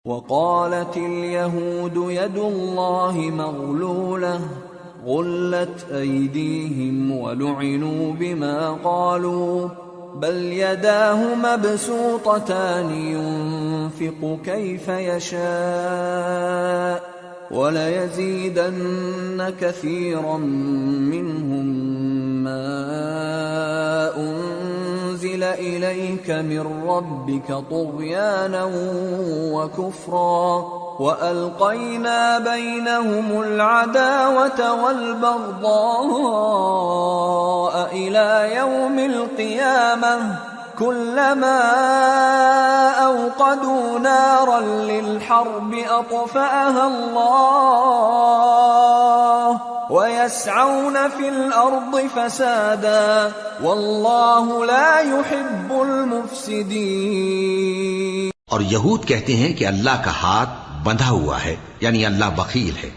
وقالت اليهود يد الله مغلولة غلت أيديهم ولعنوا بما قالوا بل يداه مبسوطتان ينفق كيف يشاء وليزيدن كثيرا منهم ما أنزل إليك من ربك طغيانا وكفرا وألقينا بينهم العداوة والبغضاء إلى يوم القيامة كلما أوقدوا نارا للحرب أطفأها الله ويسعون في الأرض فسادا والله لا يحب المفسدين۔ اور یہود کہتے ہیں کہ اللہ کا ہاتھ بندھا ہوا ہے، یعنی اللہ بخیل ہے،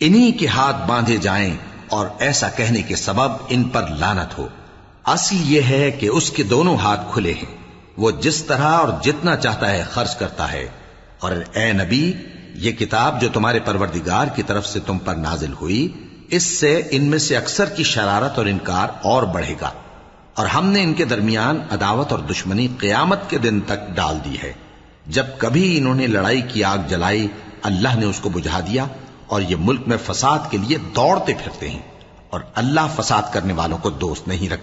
انہی کے ہاتھ باندھے جائیں اور ایسا کہنے کے سبب ان پر لعنت ہو۔ اصل یہ ہے کہ اس کے دونوں ہاتھ کھلے ہیں، وہ جس طرح اور جتنا چاہتا ہے خرچ کرتا ہے۔ اور اے نبی، یہ کتاب جو تمہارے پروردگار کی طرف سے تم پر نازل ہوئی، اس سے ان میں سے اکثر کی شرارت اور انکار اور بڑھے گا، اور ہم نے ان کے درمیان عداوت اور دشمنی قیامت کے دن تک ڈال دی ہے۔ جب کبھی انہوں نے لڑائی کی آگ جلائی، اللہ نے اس کو بجھا دیا، اور یہ ملک میں فساد کے لیے دوڑتے پھرتے ہیں، اور اللہ فساد کرنے والوں کو دوست نہیں رکھتا۔